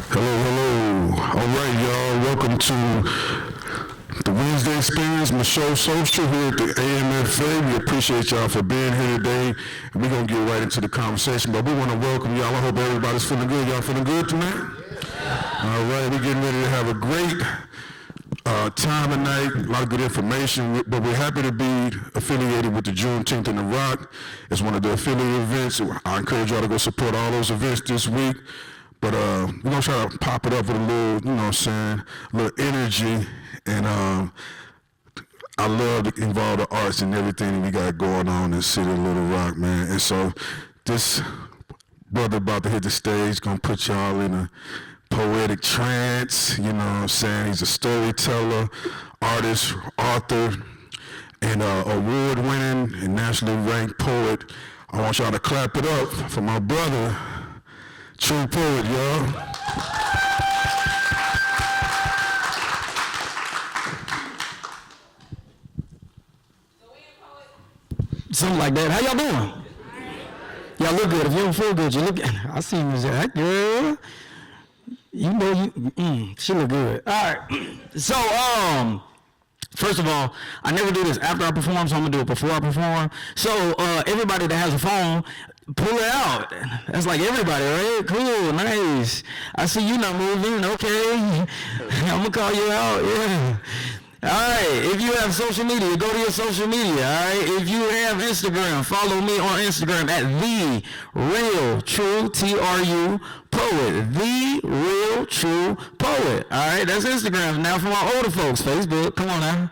Hello, hello. All right, y'all. Welcome to the Wednesday Experience, Micheaux Social here at the AMFA. We appreciate y'all for being here today. We're going to get right into the conversation, but we want to welcome y'all. I hope everybody's feeling good. Y'all feeling good tonight? All right, we're getting ready to have a great time tonight, a lot of good information, but we're happy to be affiliated with the Juneteenth in the Rock. It's one of the affiliate events. I encourage y'all to go support all those events this week. But we're going to try to pop it up with a little, you know what I'm saying, a little energy. And I love to involve the arts and everything we got going on in the city of Little Rock, man. And so this brother about to hit the stage, going to put y'all in a poetic trance, you know what I'm saying? He's a storyteller, artist, author, and award-winning and nationally ranked poet. I want y'all to clap it up for my brother, True Poet, y'all. Something like that. How y'all doing? Y'all look good. If you don't feel good, you look. I see you say, that girl. You know she look good. All right. So, first of all, I never do this after I perform, so I'm gonna do it before I perform. So, everybody that has a phone, pull it out. That's like everybody, right? Cool, nice. I see you not moving. Okay, I'm gonna call you out. Yeah. All right, if you have social media, go to your social media, all right? If you have Instagram, follow me on Instagram at The Real True, T-R-U, Poet, The Real True Poet, all right? That's Instagram. Now for my older folks, Facebook, come on now.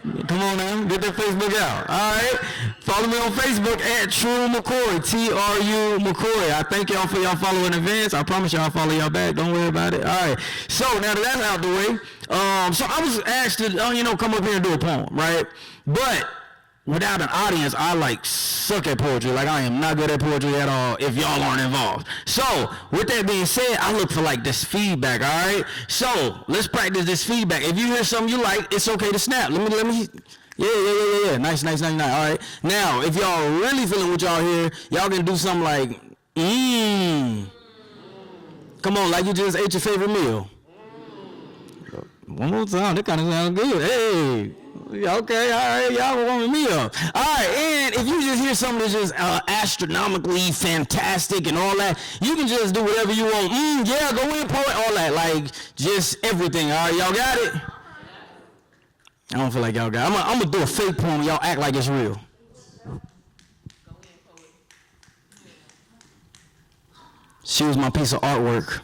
Come on now, get that Facebook out, all right? Follow me on Facebook at True McCoy, T-R-U McCoy. I thank y'all for y'all follow in advance. I promise y'all I'll follow y'all back. Don't worry about it. All right, so now that that's out the way, so I was asked to, come up here and do a poem, right? But without an audience, I like suck at poetry. Like I am not good at poetry at all if y'all aren't involved. So with that being said, I look for like this feedback, all right? So let's practice this feedback. If you hear something you like, it's okay to snap. Let me. Yeah. Nice. All right. Now, if y'all really feeling what y'all hear, y'all can do something like, Come on, like you just ate your favorite meal. One more time, that kind of sounds good. Hey. Okay, all right, y'all were warming me up. All right, and if you just hear something that's just astronomically fantastic and all that, you can just do whatever you want. Yeah, go in, poet, all that, like just everything. All right, y'all got it? I don't feel like y'all got it. I'm gonna do a fake poem. Y'all act like it's real. She was my piece of artwork.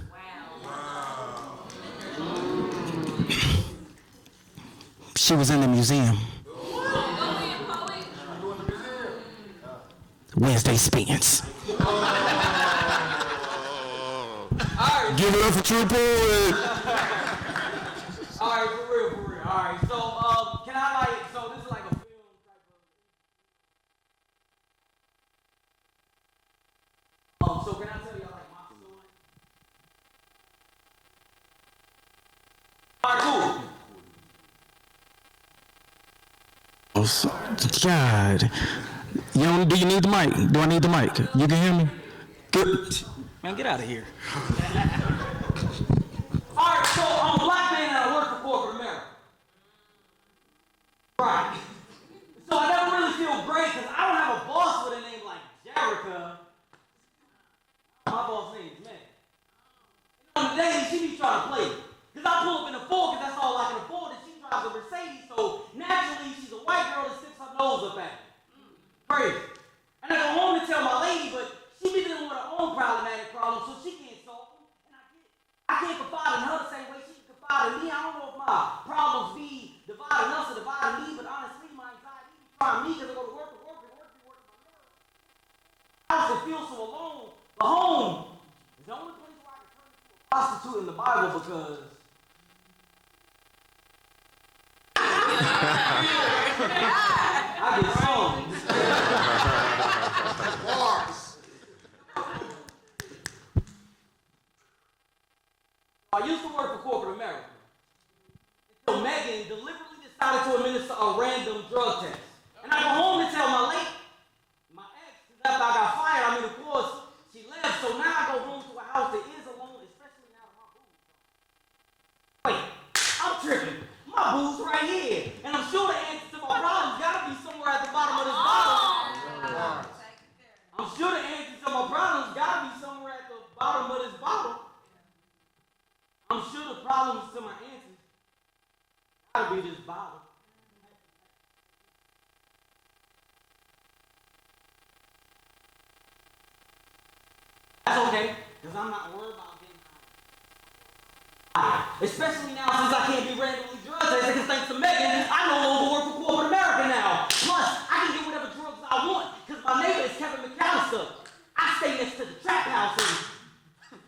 She was in the museum. Wednesday Spins. Give it up for True Poet. All right, for real. All right, so can I so this is like a film type of. So can I tell y'all like my story? All right, cool. God. Do you need the mic? Do I need the mic? You can hear me? Good. Man, get out of here. All right, so I'm a black man and I work for corporate America. Right. So I never really feel great because I don't have a boss with a name like Jerica. My boss name is Meg. On the daily, she be trying to play me. Because I pull up in the Ford because that's all I can afford, and she drives a Mercedes, so naturally she's a white girl that sticks her nose up at me. Crazy. And I go home to tell my lady, but she be dealing with her own problematic problems, so she can't solve them. And I can't confide in her the same way she can confide in me. I don't know if my problems be dividing us or dividing me, but honestly, my anxiety be trying me because I go to work. I also feel so alone. The home is the only place where I can turn into a prostitute in the Bible because I get songs. I used to work for corporate America until Megan deliberately decided to administer a random drug test. And I go home to tell my ex, after I got fired, of course, she left. So now I go home to a house that is alone, especially now that my boo Okay, because I'm not worried about getting high. Especially now since I can't be randomly drug tested, because thanks to Megan, I no longer work for corporate America now. Plus, I can get whatever drugs I want, because my neighbor is Kevin McAllister. I stay next to the trap house, and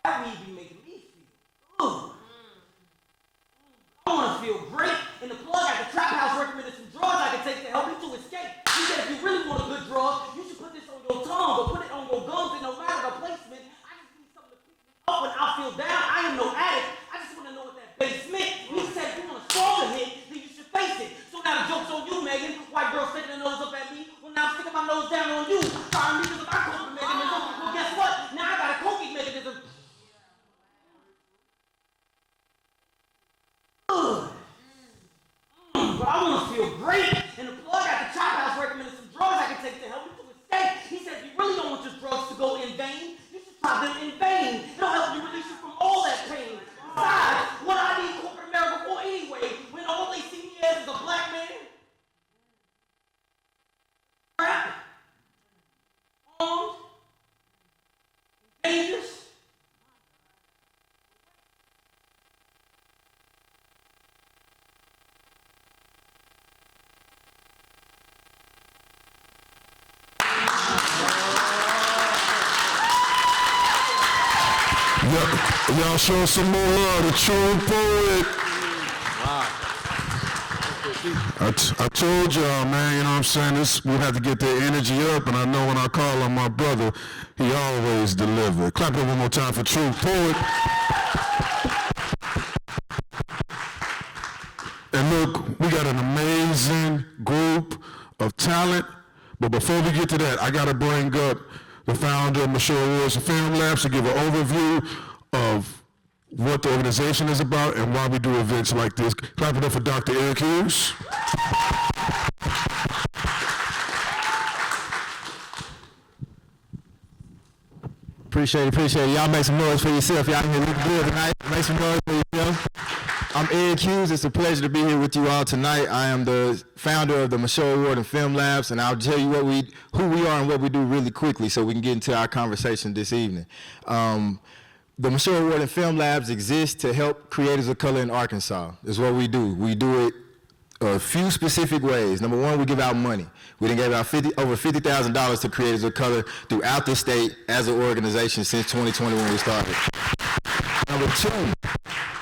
that weed be making me feel good. I want to feel great, and the plug at the trap house recommended some drugs I can take to help me to escape. He said if you really want a good drug, you should put this on your tongue or put it on your gums, and no matter the placement, I just need something to pick me up when I feel down. I am no addict. I just want to know what that bass meant. He said if you want a stronger hit, then you should face it. So now the joke's on you, Megan. White girl sticking her nose up at me. Well, now I'm sticking my nose down on you. Trying me because of my coping mechanism. Well, guess what? Now I got a coping mechanism. But I want to feel great, and the plug at the chop house recommended some drugs I can take to help me to escape. He said if you really don't want your drugs to go in vain, you should try them in vain. It'll help you release you from all that pain. Besides, what I need corporate America for anyway, when all they see me as is a black man, rap, armed, dangerous. Y'all show some more love to True Poet. I told y'all, man, you know what I'm saying? We have to get their energy up, and I know when I call on my brother, he always delivers. Clap it one more time for True Poet. And look, we got an amazing group of talent, but before we get to that, I got to bring up the founder of Micheaux Award Film Labs to give an overview of what the organization is about and why we do events like this. Clap it up for Dr. Eric Hughes. Appreciate it. Y'all make some noise for yourself. Y'all here looking good tonight. Make some noise for yourself. I'm Eric Hughes. It's a pleasure to be here with you all tonight. I am the founder of the Micheaux Award Film Labs, and I'll tell you who we are and what we do really quickly so we can get into our conversation this evening. The Micheaux Award Film Labs exists to help creators of color in Arkansas. Is what we do. We do it a few specific ways. Number one, we give out money. We done gave out over $50,000 to creators of color throughout the state as an organization since 2020 when we started.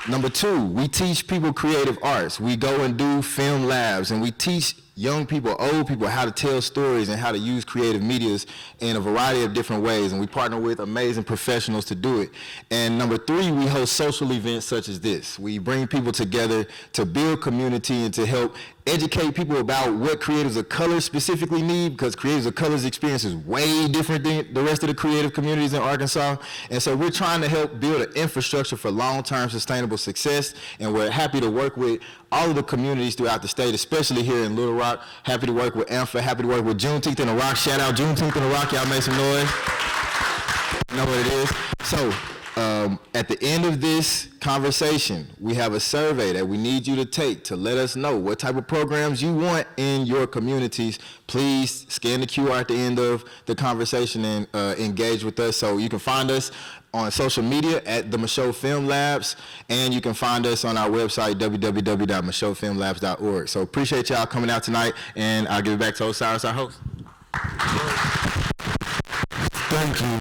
Number two, we teach people creative arts. We go and do film labs, and we teach young people, old people, how to tell stories and how to use creative medias in a variety of different ways, and we partner with amazing professionals to do it. And number three, we host social events such as this. We bring people together to build community and to help educate people about what creators of color specifically need, because creators of color's experience is way different than the rest of the creative communities in Arkansas. And so we're trying to help build an infrastructure for long-term sustainable success, and we're happy to work with all of the communities throughout the state, especially here in Little Rock. Happy to work with AMFA, happy to work with Juneteenth in the Rock. Shout out Juneteenth in the Rock, y'all make some noise. You know what it is. So at the end of this conversation, we have a survey that we need you to take to let us know what type of programs you want in your communities. Please scan the QR at the end of the conversation and engage with us. So you can find us on social media at the Micheaux Film Labs, and you can find us on our website, www.micheauxfilmlabs.org. So appreciate y'all coming out tonight, and I'll give it back to Osyrus, our host. Thank you,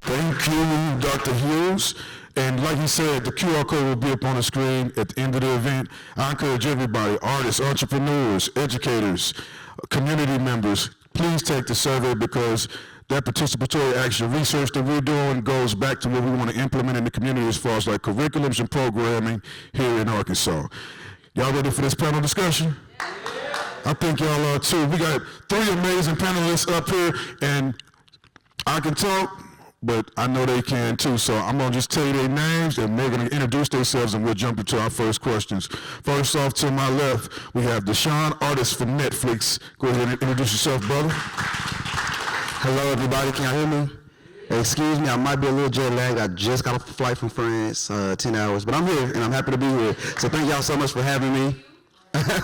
Dr. Hughes. And like he said, the QR code will be up on the screen at the end of the event. I encourage everybody, artists, entrepreneurs, educators, community members, please take the survey, because that participatory action research that we're doing goes back to what we want to implement in the community as far as like curriculums and programming here in Arkansas. Y'all ready for this panel discussion? I think y'all are too. We got 3 amazing panelists up here, and I can talk, but I know they can too. So I'm going to just tell you their names, and they're going to introduce themselves, and we'll jump into our first questions. First off, to my left, we have Deshaun Artis from Netflix. Go ahead and introduce yourself, brother. Hello, everybody. Can y'all hear me? Excuse me, I might be a little jet lagged. I just got off a flight from France, 10 hours, but I'm here, and I'm happy to be here. So thank y'all so much for having me.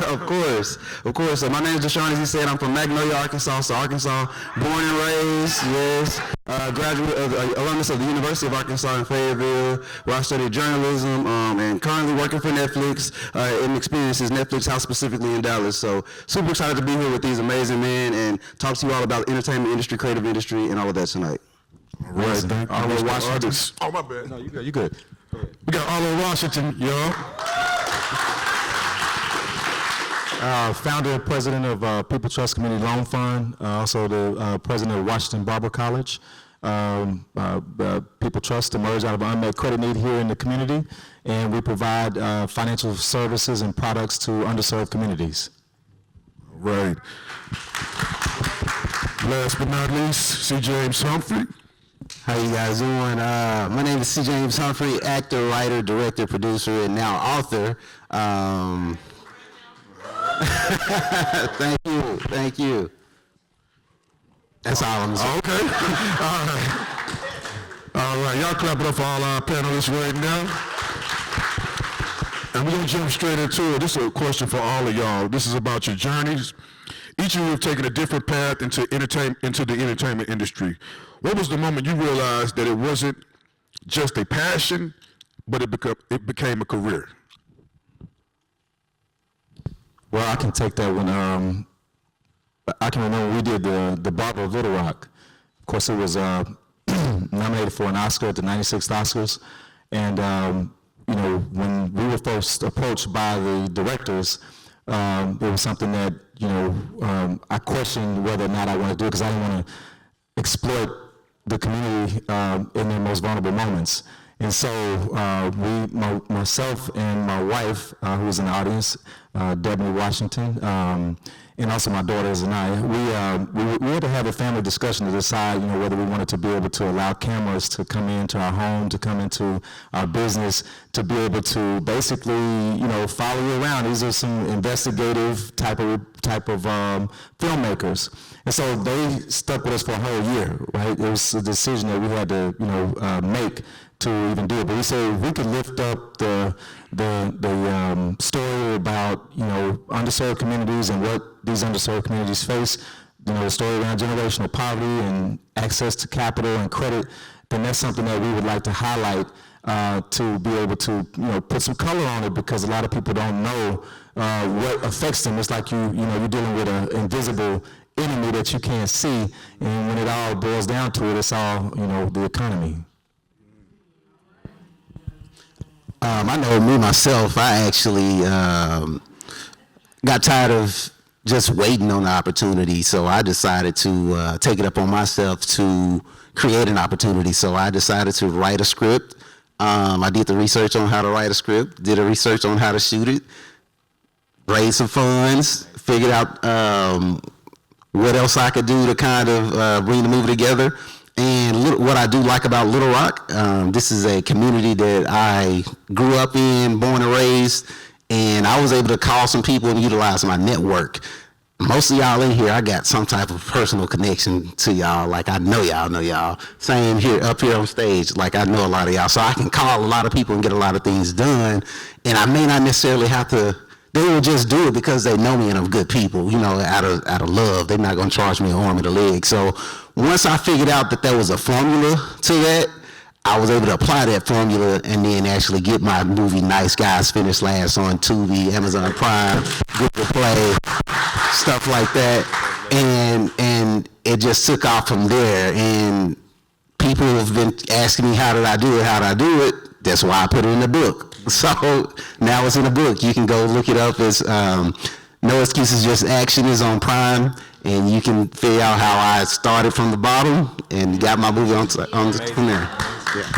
Of course. So my name is Deshaun, as he said. I'm from Magnolia, Arkansas. So Arkansas, born and raised, yes. Graduate of alumnus of the University of Arkansas in Fayetteville, where I studied journalism and currently working for Netflix and experiences Netflix House specifically in Dallas. So super excited to be here with these amazing men and talk to you all about the entertainment industry, creative industry, and all of that tonight. All right, thank you. Arlo Washington. Oh, my bad. No, you good. We got Arlo Washington, y'all. Founder and president of People Trust Community Loan Fund, also the president of Washington Barber College. People Trust emerged out of an unmet credit need here in the community, and we provide financial services and products to underserved communities. Right. Last but not least, SeJames Humphrey. How you guys doing? My name is SeJames Humphrey, actor, writer, director, producer, and now author. Thank you. That's all I'm saying. Okay. All right. Y'all clap it up for all our panelists right now. And we're going to jump straight into it. This is a question for all of y'all. This is about your journeys. Each of you have taken a different path into the entertainment industry. What was the moment you realized that it wasn't just a passion, but it became a career? Well, I can take that when I can remember when we did the Barber of Little Rock. Of course, it was nominated for an Oscar at the 96th Oscars. And, when we were first approached by the directors, it was something that, I questioned whether or not I wanted to do it because I didn't want to exploit the community in their most vulnerable moments. And so myself and my wife, who was in the audience, Arlo Washington, and also my daughters and I, we had to have a family discussion to decide, whether we wanted to be able to allow cameras to come into our home, to come into our business, to be able to basically, follow you around. These are some investigative type of filmmakers. And so they stuck with us for a whole year, right? It was a decision that we had to, make to even do it. But we said we could lift up the story about, underserved communities and what these underserved communities face, the story around generational poverty and access to capital and credit, then that's something that we would like to highlight to be able to, put some color on it, because a lot of people don't know what affects them. It's like you're dealing with an invisible enemy that you can't see, and when it all boils down to it, it's all, the economy. I know me, myself, I actually got tired of just waiting on the opportunity, so I decided to take it up on myself to create an opportunity. So I decided to write a script. I did the research on how to write a script, did a research on how to shoot it, raised some funds, figured out what else I could do to kind of bring the movie together. And what I do like about Little Rock, this is a community that I grew up in, born and raised, and I was able to call some people and utilize my network. Most of y'all in here, I got some type of personal connection to y'all. Like, I know y'all. Same here, up here on stage. Like, I know a lot of y'all. So I can call a lot of people and get a lot of things done. And I may not necessarily have to, they will just do it because they know me and I'm good people, out of love. They're not going to charge me an arm and a leg. So once I figured out that there was a formula to that, I was able to apply that formula and then actually get my movie Nice Guys finished last on Tubi, Amazon Prime, Google Play, stuff like that. And it just took off from there. And people have been asking me, how did I do it? That's why I put it in the book. So now it's in the book. You can go look it up. It's No Excuses, Just Action is on Prime. And you can figure out how I started from the bottom and got my movie on from there. Yeah.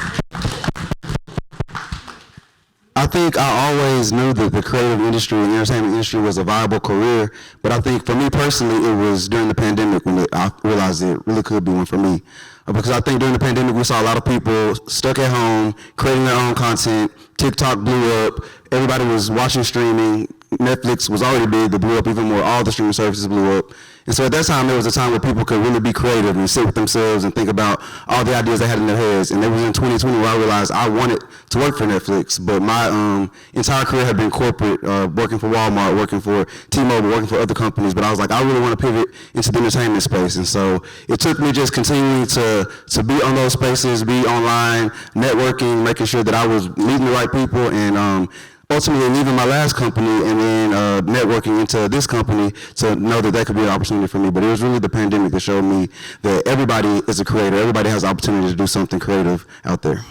I think I always knew that the creative industry and the entertainment industry was a viable career, but I think for me personally, it was during the pandemic when I realized it really could be one for me. Because I think during the pandemic, we saw a lot of people stuck at home, creating their own content. TikTok blew up. Everybody was watching streaming. Netflix was already big, but blew up even more. All the streaming services blew up. And so at that time, there was a time where people could really be creative and sit with themselves and think about all the ideas they had in their heads. And it was in 2020 where I realized I wanted to work for Netflix, but my entire career had been corporate, working for Walmart, working for T-Mobile, working for other companies. But I was like, I really want to pivot into the entertainment space. And so it took me just continuing to be on those spaces, be online, networking, making sure that I was meeting the right people, and ultimately leaving my last company and then networking into this company to know that that could be an opportunity for me. But it was really the pandemic that showed me that everybody is a creator. Everybody has the opportunity to do something creative out there.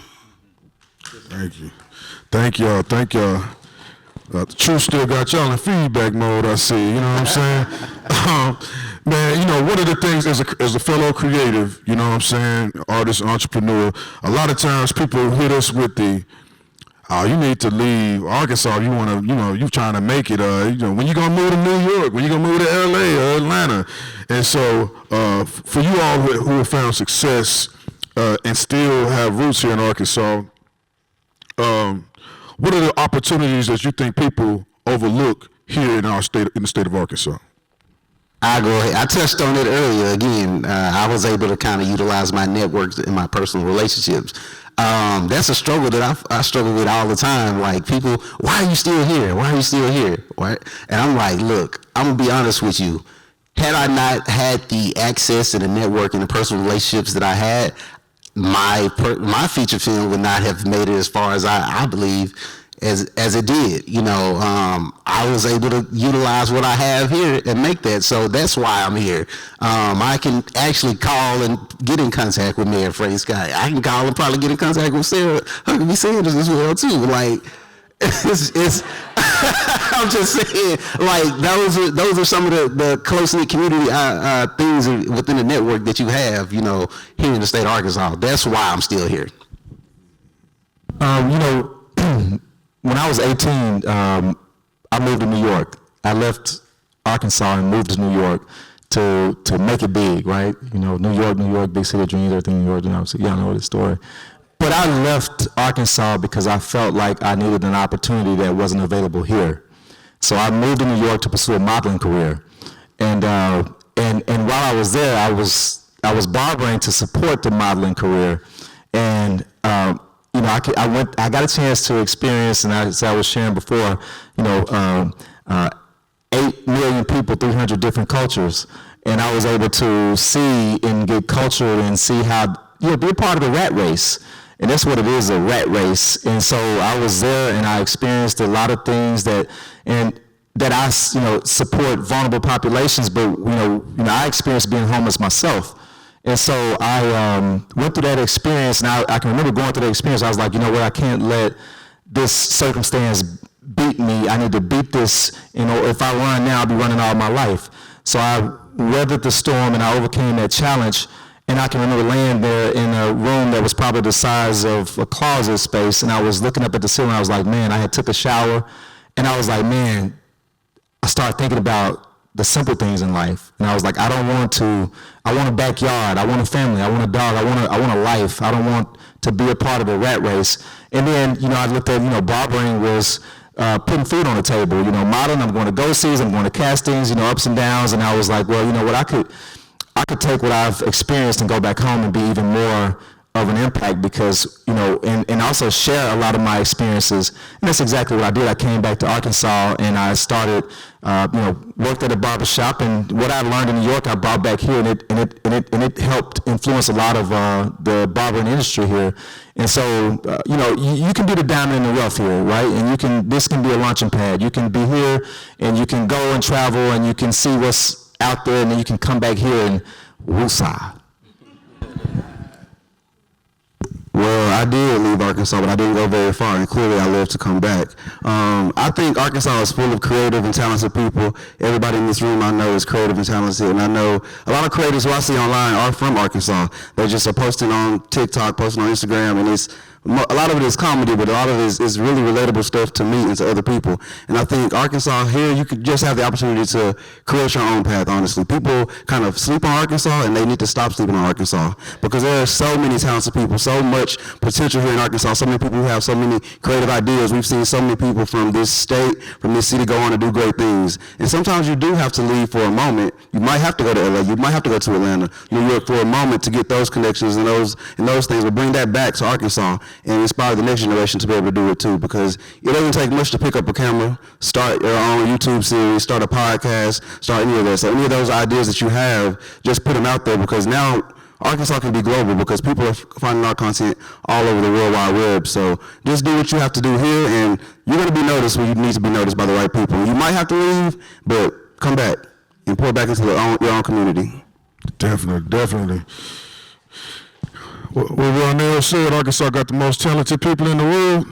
Thank you. Thank y'all. Thank y'all. True still got y'all in feedback mode, I see. You know what I'm saying? Man, you know, one of the things as a fellow creative, you know what I'm saying, artist, entrepreneur, a lot of times people hit us with the, oh, you need to leave Arkansas. You want to, you know, you trying to make it. You know, when you gonna move to New York? When you gonna move to LA or Atlanta? And so, for you all who have found success and still have roots here in Arkansas, what are the opportunities that you think people overlook here in our state, in the state of Arkansas? I go ahead. I touched on it earlier. Again, I was able to kind of utilize my networks and my personal relationships. That's a struggle that I struggle with all the time. Like, people, why are you still here? Why are you still here? Right? And I'm like, look, I'm gonna be honest with you. Had I not had the access to the network and the personal relationships that I had, my feature film would not have made it as far as I believe as it did. You know, I was able to utilize what I have here and make that. So that's why I'm here. I can actually call and get in contact with Mayor Freddie Scott. I can call and probably get in contact with Sarah Huckabee Sanders as well too. Like, it's I'm just saying, like, those are some of the close-knit community things within the network that you have, you know, here in the state of Arkansas. That's why I'm still here. You know, when I was 18, I moved to New York. I left Arkansas and moved to New York to make it big, right? You know, New York, big city of dreams, everything New York, you know, so y'all know the story. But I left Arkansas because I felt like I needed an opportunity that wasn't available here. So I moved to New York to pursue a modeling career. And while I was there, I was barbering to support the modeling career. And you know, I got a chance to experience, and as I was sharing before, you know, 8 million people, 300 different cultures. And I was able to see and get cultured and see how, you know, be a part of the rat race. And that's what it is, a rat race. And so I was there and I experienced a lot of things that I, you know, support vulnerable populations, but, you know, I experienced being homeless myself. And so I went through that experience, and I can remember going through that experience. I was like, you know what, I can't let this circumstance beat me. I need to beat this. You know, if I run now, I'll be running all my life. So I weathered the storm and I overcame that challenge. And I can remember laying there in a room that was probably the size of a closet space, and I was looking up at the ceiling. I was like, man, I had took a shower, and I was like, man, I started thinking about the simple things in life. And I was like, I want a backyard, I want a family, I want a dog, I want a life. I don't want to be a part of the rat race. And then, you know, I looked at, you know, barbering was putting food on the table, you know, modeling, I'm going to go-sees, I'm going to castings, you know, ups and downs. And I was like, well, you know what, I could take what I've experienced and go back home and be even more of an impact, because, you know, and also share a lot of my experiences. And that's exactly what I did. I came back to Arkansas and I started, you know, worked at a barber shop, and what I learned in New York, I brought back here, and it helped influence a lot of the barbering industry here. And so, you know, you can be the diamond in the rough here, right? And this can be a launching pad. You can be here and you can go and travel and you can see what's out there, and then you can come back here and woosah. Well, I did leave Arkansas, but I didn't go very far, and clearly I love to come back. I think Arkansas is full of creative and talented people. Everybody in this room I know is creative and talented, and I know a lot of creators who I see online are from Arkansas. They just are posting on TikTok, posting on Instagram, and a lot of it is comedy, but a lot of it is really relatable stuff to me and to other people. And I think Arkansas here, you could just have the opportunity to create your own path, honestly. People kind of sleep on Arkansas, and they need to stop sleeping on Arkansas, because there are so many talented people, so much potential here in Arkansas, so many people who have so many creative ideas. We've seen so many people from this state, from this city go on to do great things. And sometimes you do have to leave for a moment. You might have to go to LA, you might have to go to Atlanta, New York for a moment to get those connections and those things, but bring that back to Arkansas and inspire the next generation to be able to do it too, because it doesn't take much to pick up a camera, start your own YouTube series, start a podcast, start any of that. So any of those ideas that you have, just put them out there, because now Arkansas can be global because people are finding our content all over the World Wide Web. So just do what you have to do here, and you're going to be noticed when you need to be noticed by the right people. You might have to leave, but come back and pour back into your own community. Definitely. What Ronell said, Arkansas got the most talented people in the world.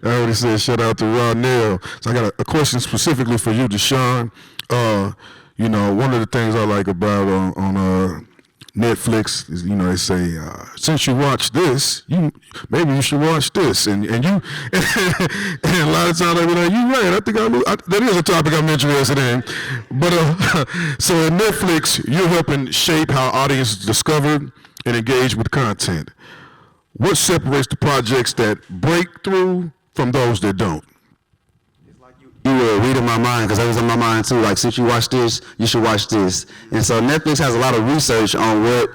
I already said shout out to Ronell. So I got a question specifically for you, Deshaun. You know, one of the things I like about on Netflix is, you know, they say, since you watch this, maybe you should watch this. And you, and a lot of times they be like, you're right, I think that is a topic I'm interested in. But, so in Netflix, you're helping shape how audiences discover and engage with content. What separates the projects that break through from those that don't? You were reading my mind, because that was in my mind too. Like, since you watch this, you should watch this. And so Netflix has a lot of research on what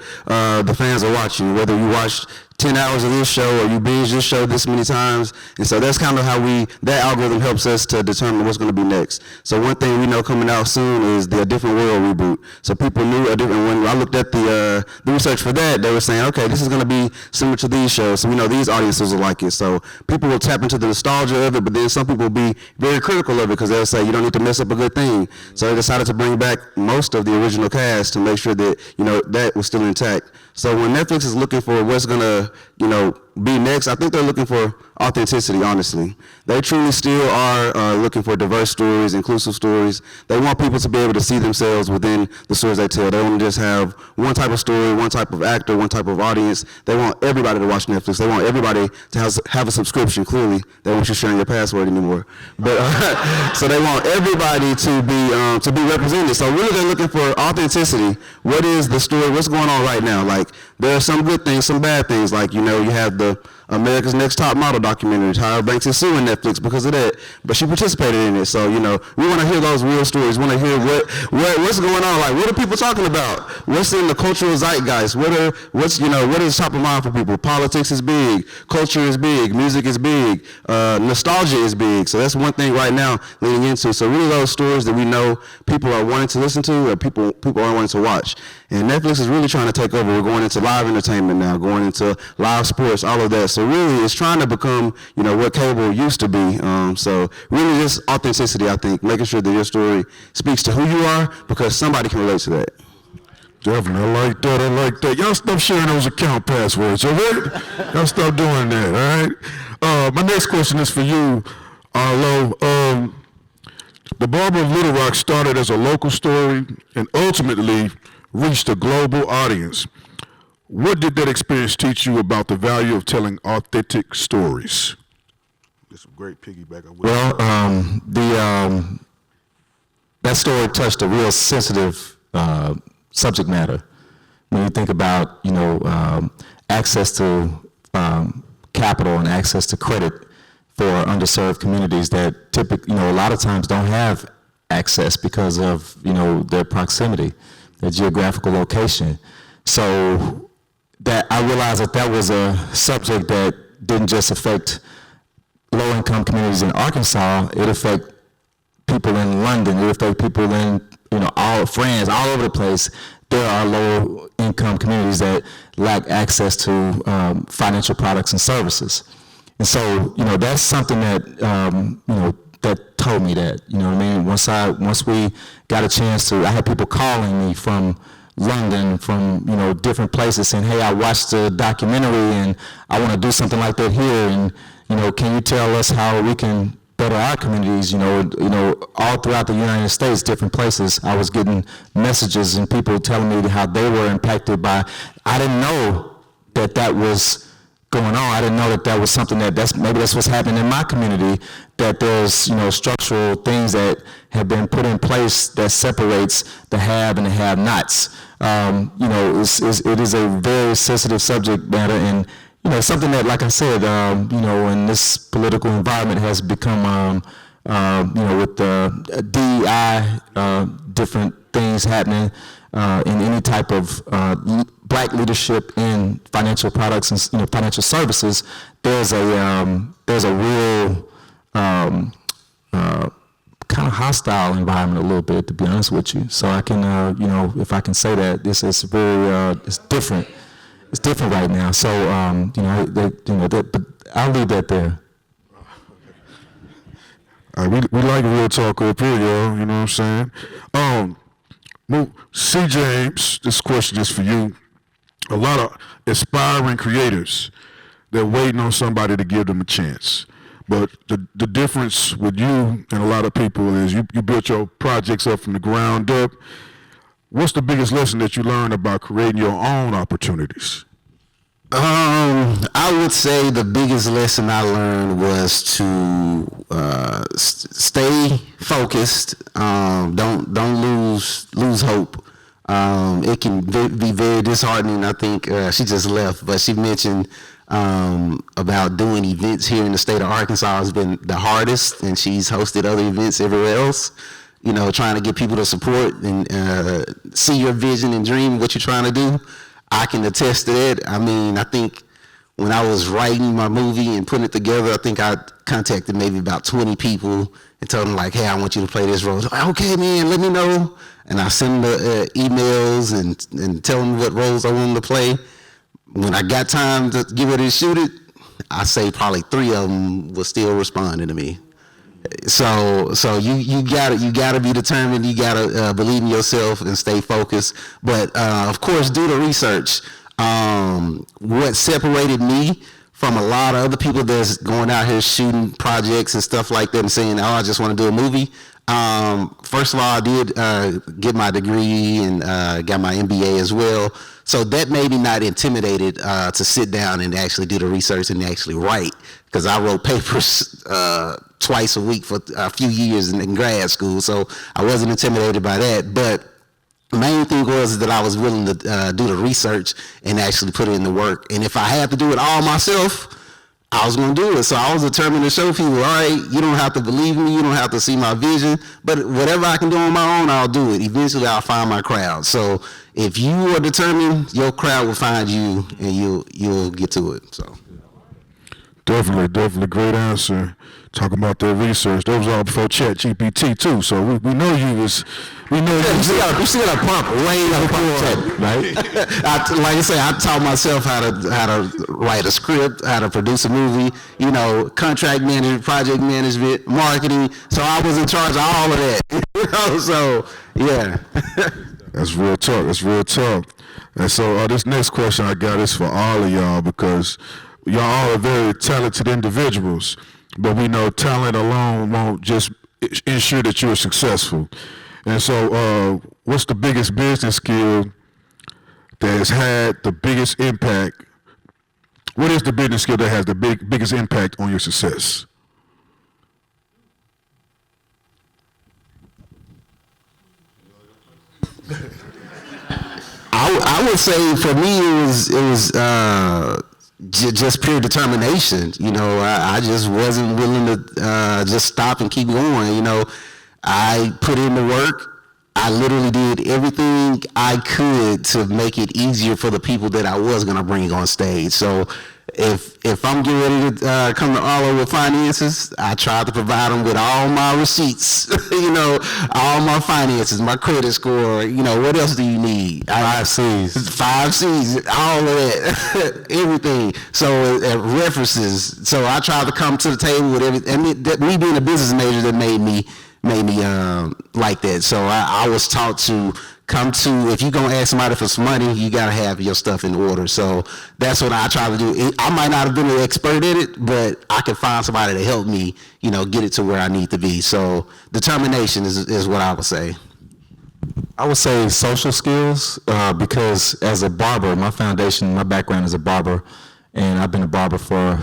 the fans are watching, whether you watched 10 hours of this show or you binge this show this many times. And so that's kind of how that algorithm helps us to determine what's going to be next. So one thing we know coming out soon is the A Different World reboot. So people knew when I looked at the research for that, they were saying, okay, this is going to be similar to these shows. So we know these audiences will like it. So people will tap into the nostalgia of it, but then some people will be very critical of it because they'll say, you don't need to mess up a good thing. So they decided to bring back most of the original cast to make sure that, you know, that was still intact. So when Netflix is looking for what's going to, you know, be next, I think they're looking for authenticity, honestly. They truly still are looking for diverse stories, inclusive stories. They want people to be able to see themselves within the stories they tell. They don't just have one type of story, one type of actor, one type of audience. They want everybody to watch Netflix. They want everybody to have a subscription. Clearly, they don't want you sharing your password anymore. But so they want everybody to be represented. So really, they're looking for authenticity. What is the story? What's going on right now? Like, there are some good things, some bad things. Like, you know, you have the America's Next Top Model documentary. Tyra Banks is suing Netflix because of that, but she participated in it. So, you know, we want to hear those real stories. We want to hear what's going on. Like, what are people talking about? What's in the cultural zeitgeist? What is top of mind for people? Politics is big. Culture is big. Music is big. Nostalgia is big. So that's one thing right now leading into. So really those stories that we know people are wanting to listen to, or people are wanting to watch. And Netflix is really trying to take over. We're going into live entertainment now, going into live sports, all of that. So really, it's trying to become, you know, what cable used to be. So really just authenticity, I think, making sure that your story speaks to who you are, because somebody can relate to that. Definitely, I like that. Y'all stop sharing those account passwords, all right? Y'all stop doing that, all right? My next question is for you, Arlo. The Barber of Little Rock started as a local story and ultimately reached a global audience. What did that experience teach you about the value of telling authentic stories? That's a great piggyback. Well, that story touched a real sensitive subject matter. When you think about, you know, access to capital and access to credit for underserved communities that typically, you know, a lot of times don't have access because of, you know, their proximity, their geographical location. So that I realized that was a subject that didn't just affect low-income communities in Arkansas. It affected people in London. It affected people in, you know, all France, all over the place. There are low-income communities that lack access to financial products and services. And so, you know, that's something that, you know, that told me that, you know what I mean? Once we got a chance to, I had people calling me from London, from, you know, different places saying, hey, I watched the documentary and I want to do something like that here, and, you know, can you tell us how we can better our communities, you know, all throughout the United States, different places. I was getting messages and people telling me how they were impacted by, I didn't know that was going on. I didn't know that was something maybe that's what's happening in my community, that there's, you know, structural things that have been put in place that separates the have and the have-nots. You know, it is a very sensitive subject matter, and something that, like I said, in this political environment has become, with the DEI, different things happening in any type of black leadership in financial products and financial services. There's a real kind of hostile environment a little bit, to be honest with you. So I can, if I can say that, this is very, it's different. It's different right now. So, but I'll leave that there. All right, we like real talk up here, y'all. You know what I'm saying? SeJames, this question is for you. A lot of aspiring creators, they're waiting on somebody to give them a chance. But the difference with you and a lot of people is you built your projects up from the ground up. What's the biggest lesson that you learned about creating your own opportunities? I would say the biggest lesson I learned was to stay focused. Don't lose hope. It can be very disheartening. I think she just left, but she mentioned about doing events here in the state of Arkansas has been the hardest, and she's hosted other events everywhere else. Trying to get people to support and see your vision and dream what you're trying to do. I can attest to that. I mean, I think when I was writing my movie and putting it together, I think I contacted maybe about 20 people and told them, like, hey, I want you to play this role. Like, okay, man, let me know. And I send them the emails and tell them what roles I want them to play. When I got time to get ready to shoot it, I say probably 3 of them were still responding to me. So you gotta be determined. You gotta believe in yourself and stay focused. But of course, do the research. What separated me from a lot of other people that's going out here shooting projects and stuff like that and saying, "Oh, I just want to do a movie." First of all, I did get my degree and got my MBA as well. So that made me not intimidated to sit down and actually do the research and actually write, because I wrote papers twice a week for a few years in grad school. So I wasn't intimidated by that. But the main thing was that I was willing to do the research and actually put in the work. And if I had to do it all myself, I was going to do it. So I was determined to show people, all right, you don't have to believe me, you don't have to see my vision, but whatever I can do on my own, I'll do it. Eventually, I'll find my crowd. So if you are determined, your crowd will find you, and you'll get to it. So definitely, great answer. Talking about that research, that was all before ChatGPT too. So we know you was, we know you still got a pump way before, right? Like I say, I taught myself how to write a script, how to produce a movie, contract management, project management, marketing. So I was in charge of all of that. So yeah. That's real talk. And so this next question I got is for all of y'all, because y'all all are very talented individuals, but we know talent alone won't just ensure that you're successful. And so what's the biggest business skill that has had the biggest impact? What is the business skill that has the biggest impact on your success? I would say for me it was just pure determination. I just wasn't willing to just stop and keep going. I put in the work. I literally did everything I could to make it easier for the people that I was going to bring on stage. So if I'm getting ready to come to Arlo with finances, I try to provide them with all my receipts, all my finances, my credit score, what else do you need? 5 C's, all of that, everything. So references. So I try to come to the table with everything. And me being a business major, that made me like that. So I was taught to come to, if you're gonna ask somebody for some money, you gotta have your stuff in order. So that's what I try to do. I might not have been an expert at it, but I can find somebody to help me, get it to where I need to be. So determination is what I would say. I would say social skills, because as a barber, my background is a barber, and I've been a barber for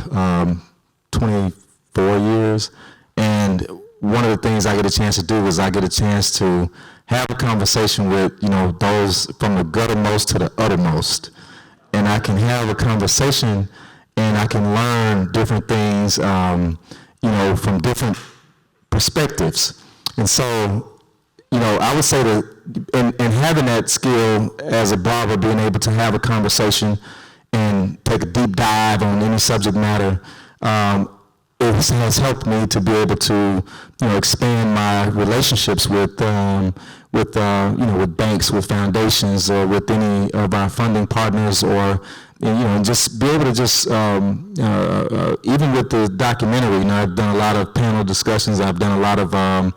24 years. And one of the things I get a chance to do is I get a chance to have a conversation with, those from the guttermost to the uttermost. And I can have a conversation and I can learn different things, from different perspectives. And so, I would say that in having that skill as a barber, being able to have a conversation and take a deep dive on any subject matter, it has helped me to be able to, expand my relationships with banks, with foundations, or with any of our funding partners, or just be able to just even with the documentary. I've done a lot of panel discussions. I've done a lot of I've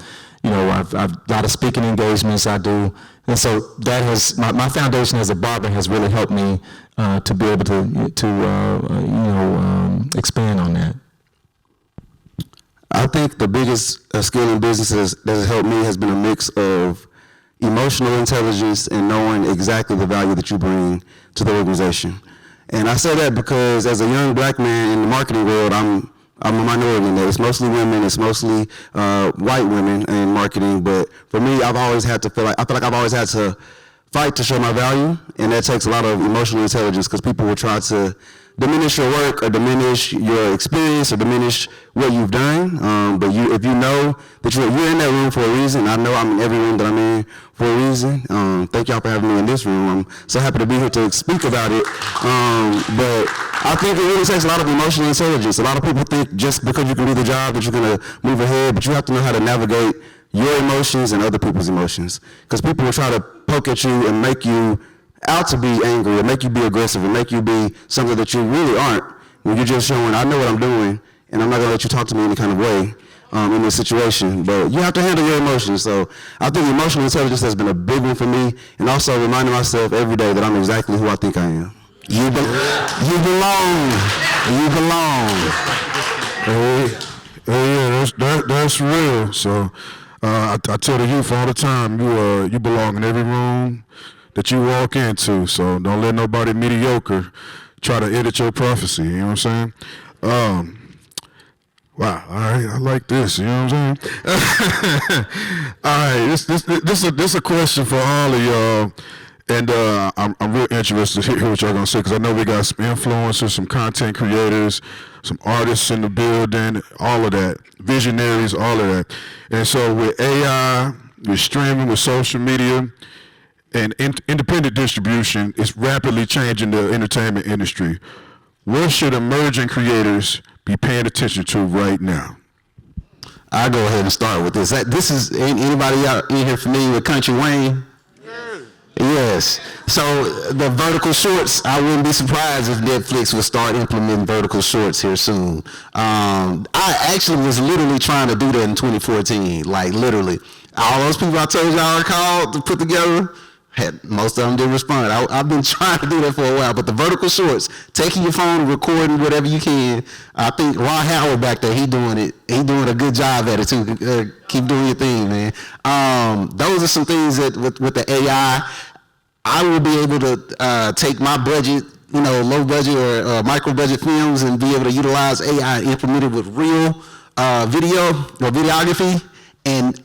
a lot of speaking engagements I do, and so that has my foundation as a barber has really helped me to be able to expand on that. I think the biggest skill in business that has helped me has been a mix of emotional intelligence and knowing exactly the value that you bring to the organization. And I say that because as a young black man in the marketing world, I'm a minority in that. It's mostly women, it's mostly white women in marketing, but for me, I feel like I've always had to fight to show my value, and that takes a lot of emotional intelligence because people will try to diminish your work or diminish your experience or diminish what you've done. But if you know that you're in that room for a reason, I know I'm in every room that I'm in for a reason. Thank y'all for having me in this room. I'm so happy to be here to speak about it. But I think it really takes a lot of emotional intelligence. A lot of people think just because you can do the job that you're going to move ahead, but you have to know how to navigate your emotions and other people's emotions. Because people will try to poke at you and make you out to be angry or make you be aggressive or make you be something that you really aren't, when you're just showing, I know what I'm doing, and I'm not going to let you talk to me any kind of way in this situation. But you have to handle your emotions. So I think emotional intelligence has been a big one for me, and also reminding myself every day that I'm exactly who I think I am. You belong. You belong. That's real. So I tell the youth all the time, you belong in every room that you walk into. So don't let nobody mediocre try to edit your prophecy. You know what I'm saying? Wow. All right. I like this. You know what I'm saying? All right. This a question for all of y'all. And I'm real interested to hear what y'all gonna say, because I know we got some influencers, some content creators, some artists in the building, all of that, visionaries, all of that. And so with AI, with streaming, with social media, and independent distribution, is rapidly changing the entertainment industry. What should emerging creators be paying attention to right now? I'll go ahead and start with this. This is, anybody out in here familiar with Country Wayne? Yes. So the vertical shorts, I wouldn't be surprised if Netflix would start implementing vertical shorts here soon. I actually was literally trying to do that in 2014, like literally. All those people I told y'all I called to put together, most of them didn't respond. I've been trying to do that for a while, but the vertical shorts, taking your phone, recording whatever you can. I think Ron Howard back there, he doing it. He doing a good job at it too. Keep doing your thing, man. Those are some things that with the AI, I will be able to take my budget, low budget or micro budget films, and be able to utilize AI implemented with real video or videography, and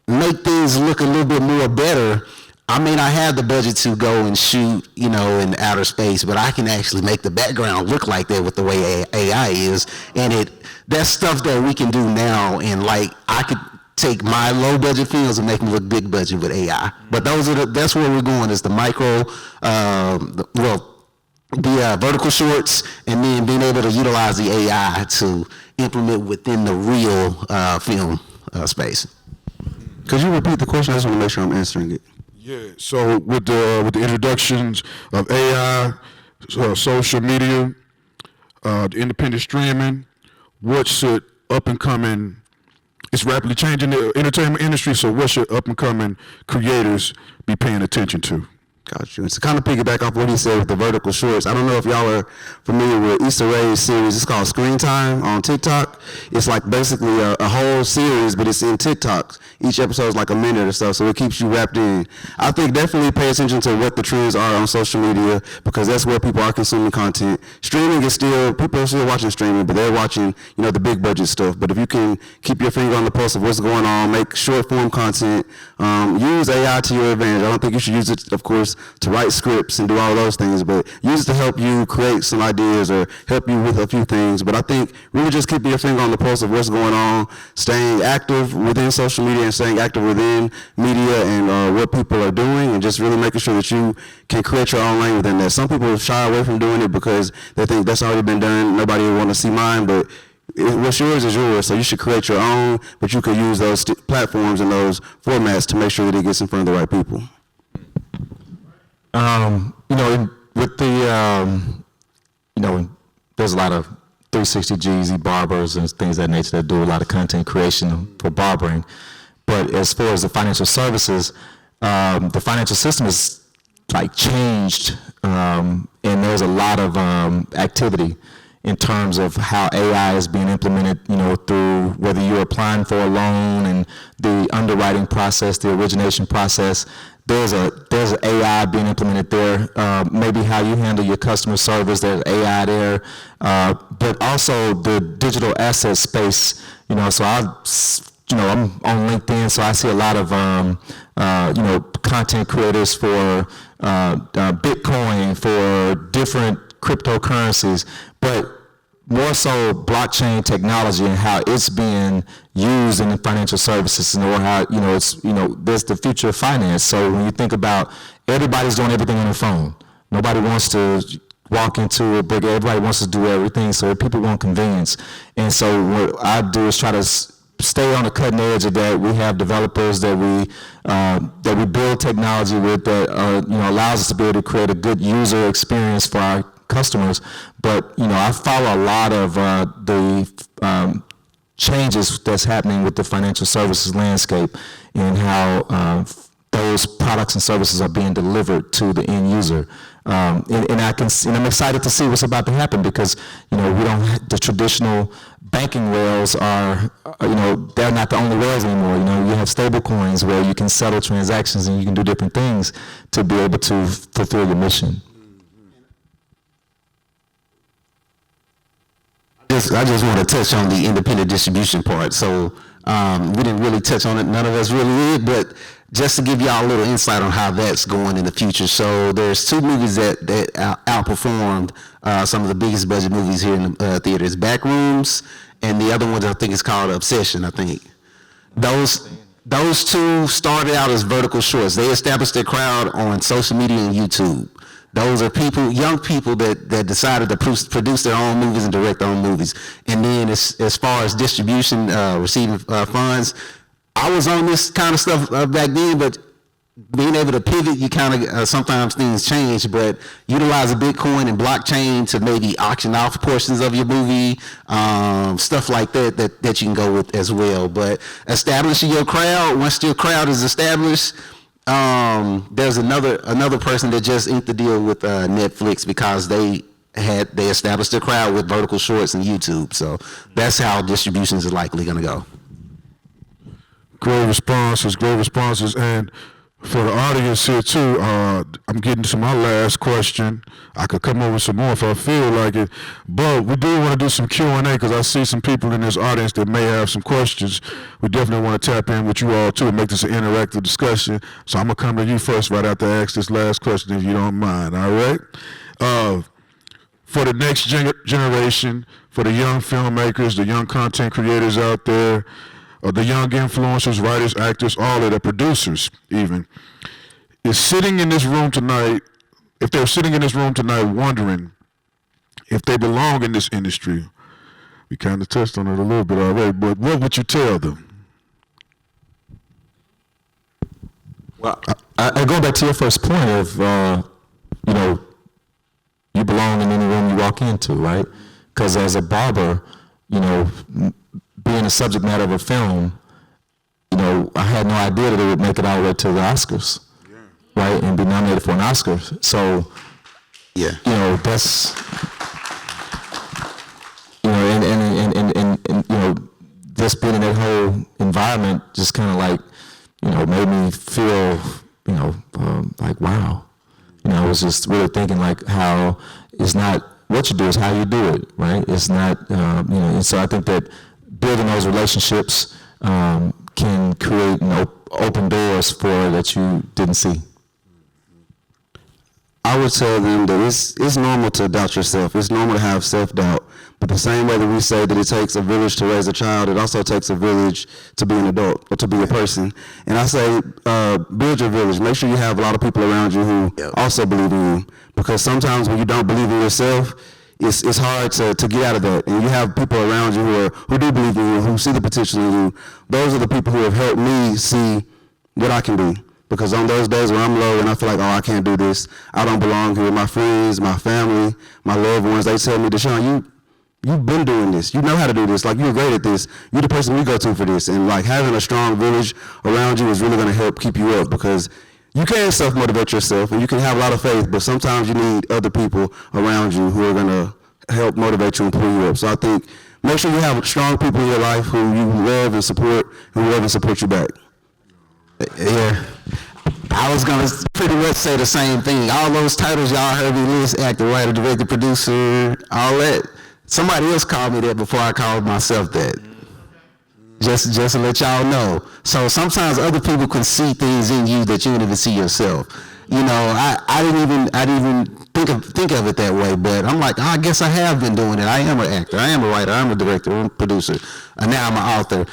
make things look a little bit more better. I may not have the budget to go and shoot, in outer space, but I can actually make the background look like that with the way AI is. And that's stuff that we can do now. And like, I could take my low budget films and make them look big budget with AI. But that's where we're going, is the micro, vertical shorts, and then being able to utilize the AI to implement within the real film space. Could you repeat the question? I just want to make sure I'm answering it. Yeah, so with the introductions of AI, social media, the independent streaming, what should it's rapidly changing the entertainment industry, so what should up-and-coming creators be paying attention to? Got you. And to kind of piggyback off what he said with the vertical shorts, I don't know if y'all are familiar with Issa Rae's series. It's called Screen Time on TikTok. It's like basically a whole series, but it's in TikTok. Each episode is like a minute or so it keeps you wrapped in. I think definitely pay attention to what the trends are on social media, because that's where people are consuming content. Streaming is people are still watching streaming, but they're watching, the big budget stuff. But if you can keep your finger on the pulse of what's going on, make short form content, use AI to your advantage. I don't think you should use it, of course, to write scripts and do all those things, but use it to help you create some ideas or help you with a few things. But I think really just keeping your finger on the pulse of what's going on, staying active within social media and staying active within media and what people are doing, and just really making sure that you can create your own lane within that. Some people shy away from doing it because they think that's already been done, nobody will want to see mine, but what's yours is yours, so you should create your own, but you could use those platforms and those formats to make sure that it gets in front of the right people. With the, there's a lot of 360Gs, barbers, and things of that nature that do a lot of content creation for barbering. But as far as the financial services, the financial system is like changed, and there's a lot of activity in terms of how AI is being implemented, through whether you're applying for a loan and the underwriting process, the origination process. There's AI being implemented there. Maybe how you handle your customer service, there's AI there. But also the digital asset space, so I'm on LinkedIn, so I see a lot of, content creators for Bitcoin, for different cryptocurrencies, but more so blockchain technology and how it's being used in the financial services, or how, there's the future of finance. So when you think about, everybody's doing everything on their phone. Nobody wants to walk into a brick, everybody wants to do everything, so people want convenience. And so what I do is try to stay on the cutting edge of that. We have developers that we build technology with that allows us to be able to create a good user experience for our customers. But I follow a lot of the changes that's happening with the financial services landscape and how those products and services are being delivered to the end user. And I'm excited to see what's about to happen, because we don't have the traditional banking rails are, they're not the only rails anymore. You have stable coins where you can settle transactions and you can do different things to be able to fulfill your mission. I just want to touch on the independent distribution part. So we didn't really touch on it. None of us really did, but just to give y'all a little insight on how that's going in the future. So there's two movies that outperformed some of the biggest budget movies here in the theaters, Backrooms, and the other one I think is called Obsession, I think. Those two started out as vertical shorts. They established their crowd on social media and YouTube. Those are young people that decided to produce their own movies and direct their own movies. And then as far as distribution, receiving funds, I was on this kind of stuff back then, but being able to pivot, you kind of, sometimes things change, but utilize a Bitcoin and blockchain to maybe auction off portions of your movie, stuff like that you can go with as well. But establishing your crowd, once your crowd is established, there's another person that just inked the deal with Netflix, because they established their crowd with vertical shorts and YouTube. So that's how distributions is likely going to go. Great responses. And for the audience here too, I'm getting to my last question. I could come up with some more if I feel like it, but we do want to do some Q&A, because I see some people in this audience that may have some questions. We definitely want to tap in with you all too and make this an interactive discussion. So I'm going to come to you first right after I ask this last question, if you don't mind, all right? For the next generation, for the young filmmakers, the young content creators out there, the young influencers, writers, actors, all of the producers even, is sitting in this room tonight, if they're sitting in this room tonight wondering if they belong in this industry, we kind of touched on it a little bit already, but what would you tell them? Well, I go back to your first point of, you belong in any room you walk into, right? Because as a barber, being a subject matter of a film, I had no idea that it would make it all the way to the Oscars, right, and be nominated for an Oscar. So, that's, and just being in that whole environment just kind of like, made me feel, like, wow. I was just really thinking like how it's not what you do, is how you do it, right? It's not, and so I think that building those relationships can create open doors for that you didn't see. I would tell them that it's normal to doubt yourself. It's normal to have self-doubt. But the same way that we say that it takes a village to raise a child, it also takes a village to be an adult or to be a person. And I say, build your village. Make sure you have a lot of people around you who also believe in you. Because sometimes when you don't believe in yourself, it's hard to get out of that. And you have people around you who do believe in you, who see the potential in you. Those are the people who have helped me see what I can be. Because on those days where I'm low and I feel like, oh, I can't do this, I don't belong here, my friends, my family, my loved ones, they tell me, Deshaun, you've been doing this. You know how to do this. Like, you're great at this. You're the person we go to for this. And, like, having a strong village around you is really going to help keep you up, because you can self-motivate yourself and you can have a lot of faith, but sometimes you need other people around you who are going to help motivate you and pull you up. So I think make sure you have strong people in your life who you love and support, and who love and support you back. Yeah. I was going to pretty much say the same thing. All those titles y'all heard me list, actor, writer, director, producer, all that. Somebody else called me that before I called myself that. Just to let y'all know. So sometimes other people can see things in you that you don't even see yourself. You know, I didn't even think of it that way, but I'm like, I guess I have been doing it. I am an actor, I am a writer, I'm a director, I'm a producer, and now I'm an author.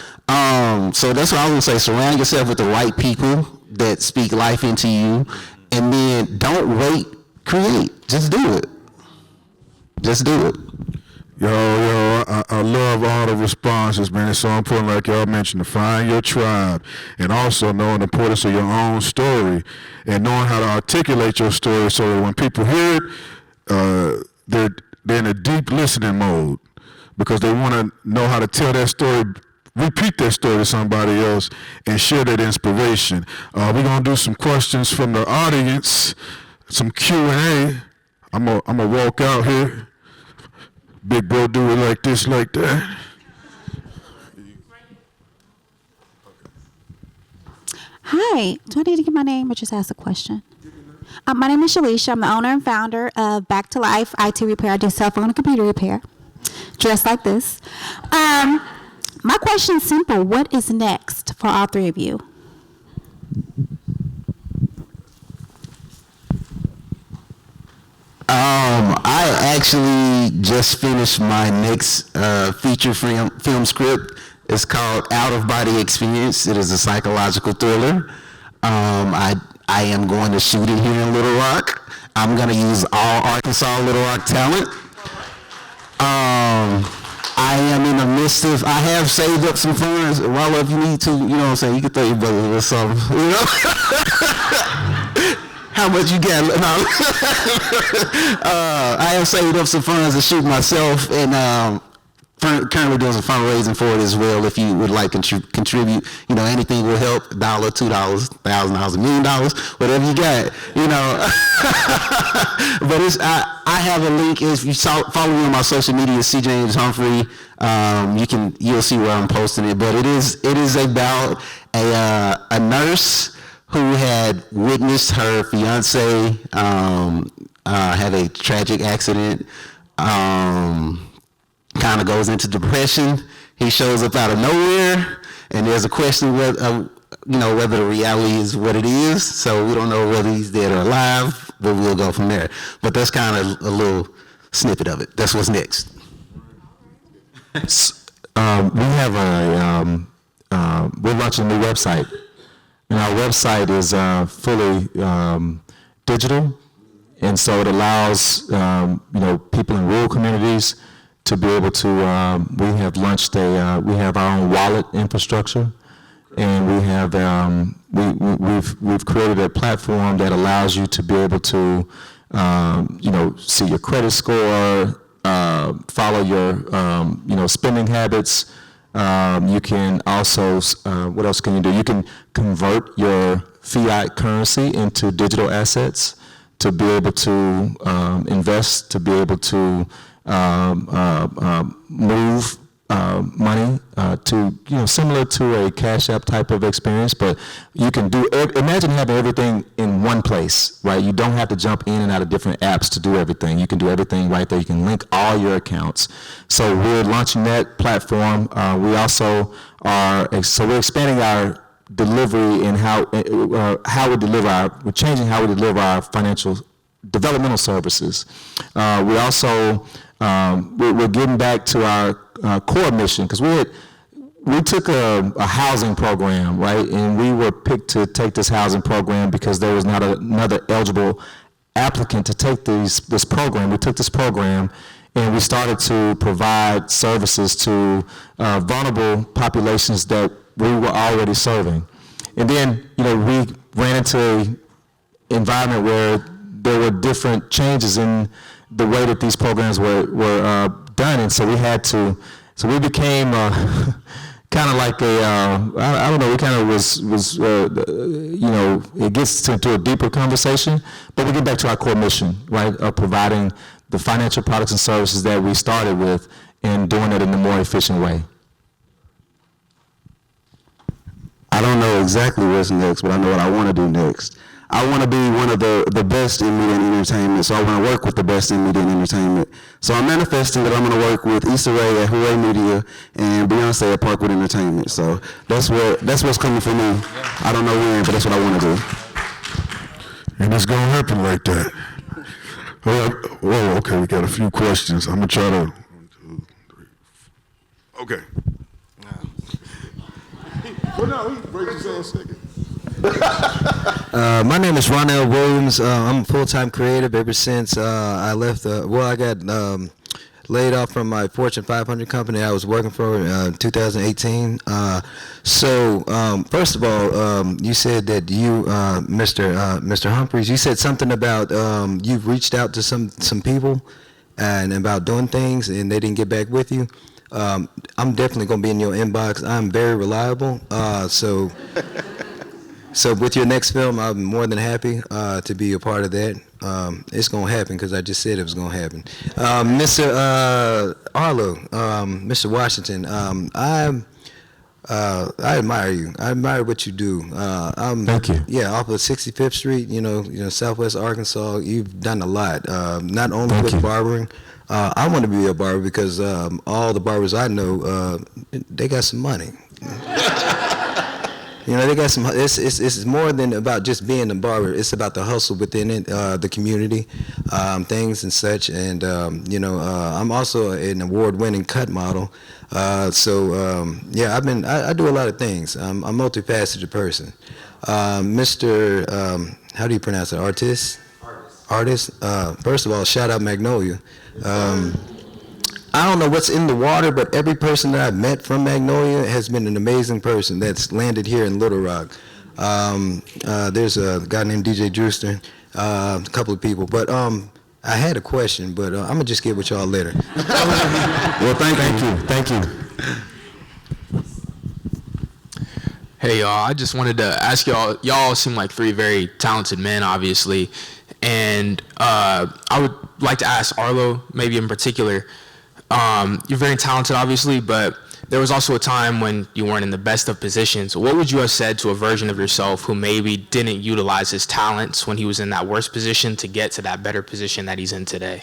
So that's what I would say. Surround yourself with the right people that speak life into you, and then don't wait, create. Just do it. Just do it. Yo, I love all the responses, man. It's so important, like y'all mentioned, to find your tribe, and also knowing the importance of your own story and knowing how to articulate your story so that when people hear it, they're in a deep listening mode, because they want to know how to tell that story, repeat that story to somebody else, and share that inspiration. We're going to do some questions from the audience, some Q&A. I'm gonna walk out here. Big bro, do it like this, like that. Hi, do I need to give my name or just ask a question? My name is Shalisha. I'm the owner and founder of Back to Life IT Repair. I do cell phone and computer repair, dressed like this. My question is simple. What is next for all three of you? I actually just finished my next feature film script. It's called Out of Body Experience. It is a psychological thriller. I am going to shoot it here in Little Rock. I'm going to use all Arkansas Little Rock talent. I am in the midst of, I have saved up some funds. Well, if you need to, you know what I'm saying, you can throw your brother or something, you know? How much you got? No. I have saved up some funds to shoot myself, and currently doing some fundraising for it as well. If you would like to contribute, you know, anything will help. $1, $2, $1,000, $1 million, whatever you got, you know. But I have a link. If you follow me on my social media, SeJames Humphrey, you'll see where I'm posting it. But it is about a nurse who had witnessed her fiance have a tragic accident, kind of goes into depression. He shows up out of nowhere, and there's a question whether the reality is what it is. So we don't know whether he's dead or alive, but we'll go from there. But that's kind of a little snippet of it. That's what's next. We have we're launching a new website. And our website is fully digital, and so it allows people in rural communities to be able to. We have launched we have our own wallet infrastructure, and we have we've created a platform that allows you to be able to see your credit score, follow your spending habits. You can also, what else can you do? You can convert your fiat currency into digital assets to be able to invest, to be able to move money to, similar to a Cash App type of experience, but you can imagine having everything in one place, right? You don't have to jump in and out of different apps to do everything. You can do everything right there. You can link all your accounts. So we're launching that platform. We also we're expanding our delivery and how we deliver we're changing how we deliver our financial developmental services. We also, we're getting back to our core mission, because we took a housing program, right? And we were picked to take this housing program because there was not another eligible applicant to take this program. We took this program and we started to provide services to vulnerable populations that we were already serving. And then, we ran into an environment where there were different changes in the way that these programs were done, and so we became kind of like I don't know, we kind of was it gets into a deeper conversation, but we get back to our core mission, right, of providing the financial products and services that we started with and doing it in a more efficient way. I don't know exactly what's next, but I know what I want to do next. I want to be one of the best in media and entertainment, so I want to work with the best in media and entertainment. So I'm manifesting that I'm going to work with Issa Rae at Hooray Media and Beyonce at Parkwood Entertainment. So that's what's coming for me. I don't know when, but that's what I want to do. And it's going to happen like that. Whoa, okay, we got a few questions. I'm going to try to... 1, 2, 3, 4. Okay. Well, no, we can break this down a second. My name is Ronell Williams. I'm a full-time creative ever since I left. I got laid off from my Fortune 500 company I was working for in 2018. First of all, you said that you, Mr. Humphreys, you said something about you've reached out to some people and about doing things and they didn't get back with you. I'm definitely going to be in your inbox. I'm very reliable. So with your next film, I'm more than happy to be a part of that. It's going to happen because I just said it was going to happen. Mr. Arlo, Mr. Washington, I admire you. I admire what you do. Thank you. Yeah, off of 65th Street, Southwest Arkansas, you've done a lot. Not only with barbering. I want to be a barber because all the barbers I know, they got some money. They got some. It's more than about just being a barber. It's about the hustle within it, the community, things and such. And I'm also an award-winning cut model. I do a lot of things. I'm a multifaceted person. Mr. How do you pronounce it? Artis. First of all, shout out Magnolia. I don't know what's in the water, but every person that I've met from Magnolia has been an amazing person that's landed here in Little Rock. There's a guy named DJ Drewster, a couple of people. But I had a question, but I'm going to just get with y'all later. Well, thank you. Hey, y'all, I just wanted to ask y'all seem like three very talented men, obviously. And I would like to ask Arlo, maybe in particular, you're very talented, obviously, but there was also a time when you weren't in the best of positions. What would you have said to a version of yourself who maybe didn't utilize his talents when he was in that worst position to get to that better position that he's in today?